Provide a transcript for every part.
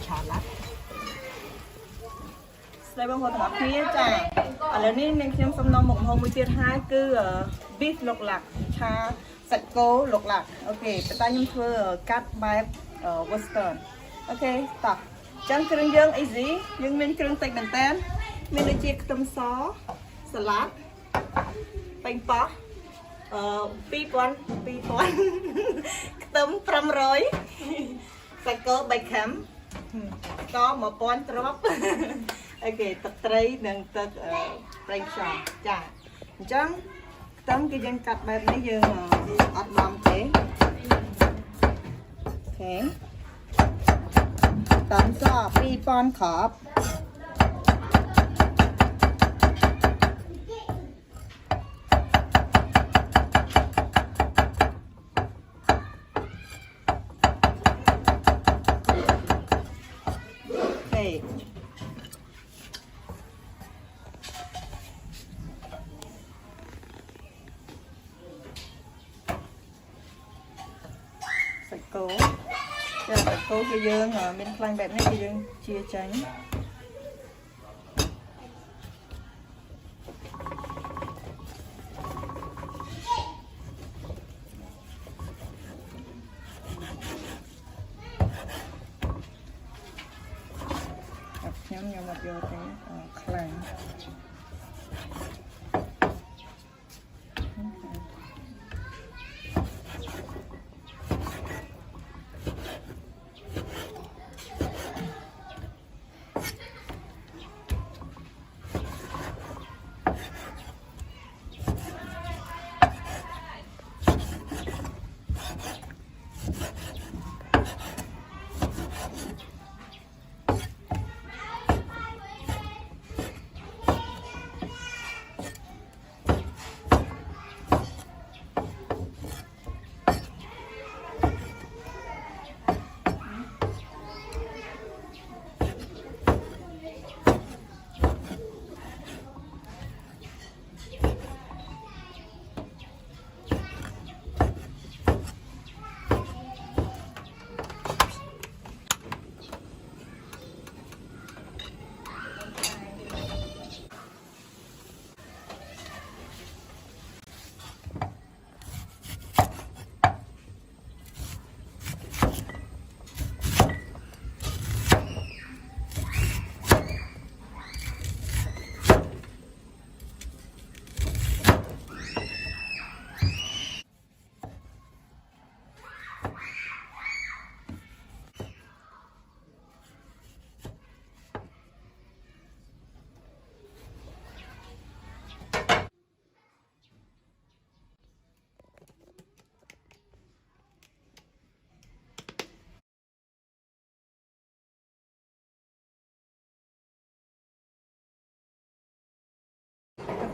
chả lắm đây bông hoa ngọt phía chả ở lần này mình xem xong năm một hôm mới tiết hai cứ beef lộc lạc cha sạch cố lộc lạc ok tay nhung thưa cắt bài western ok tập chẳng kêu dương ấy gì nhưng mình kêu tay bàn tan mình lấy chiếc tôm xó salad bánh bó pi con tôm pram rồi sạch cố bạch khám có một con drop ok tập tray nâng tập bánh xào chả chẳng tấm cái dân cắt bài này dương ọt bom thế ok tấm xò pi con khọp sạch cố cho dương bên phanh bẹp này cho dương chia tránh nhắm nhau mặt vô cái khăn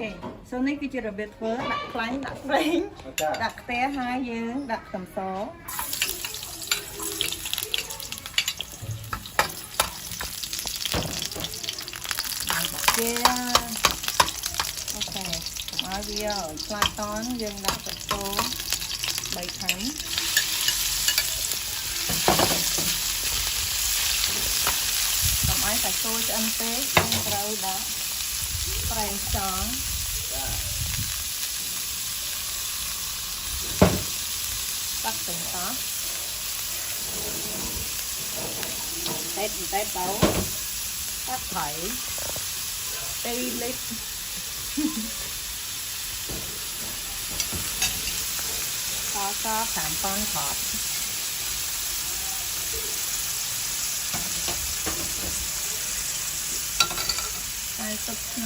ok, sau này cái chuyện là biệt phớ đặt phanh đặt phanh đặt té hai dương đặt tầm số kia ok nói video phanh tón dương đặt tầm số 7 tháng còn ai phải tôi cho ăn tết nhưng rồi đó bánh tráng bắt từng đó tết đấu bắt thảy tây lít có thảm con thọt ai tập nó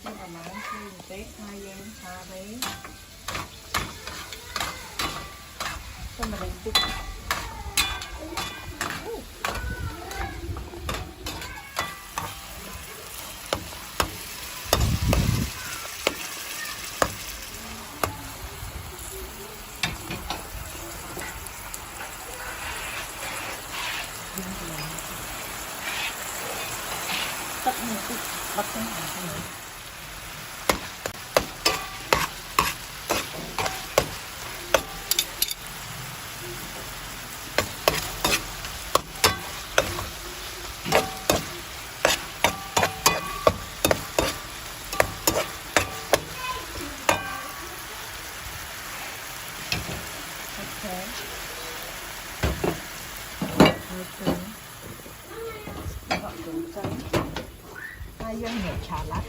nhưng mà món khi tết hai em xa đấy xong mà đánh tích tắt một chút bắt cái này Gọi củ trắng. Hai dân nhẹ chả lát.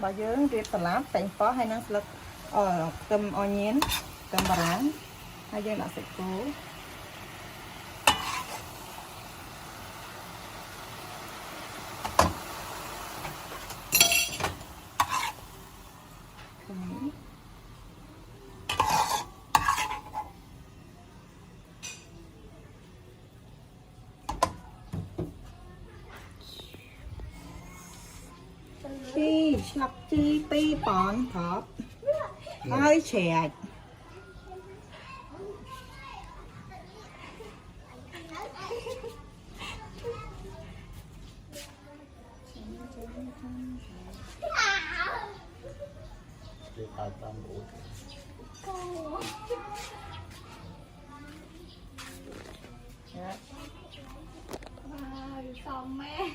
Bà dưỡng riết tà lát tạnh phó hay năng lực tầm o nhến tầm bà ráng hai dân đã sẽ cố chi sắp chi pi bón thọp hơi chẹt xong mẹ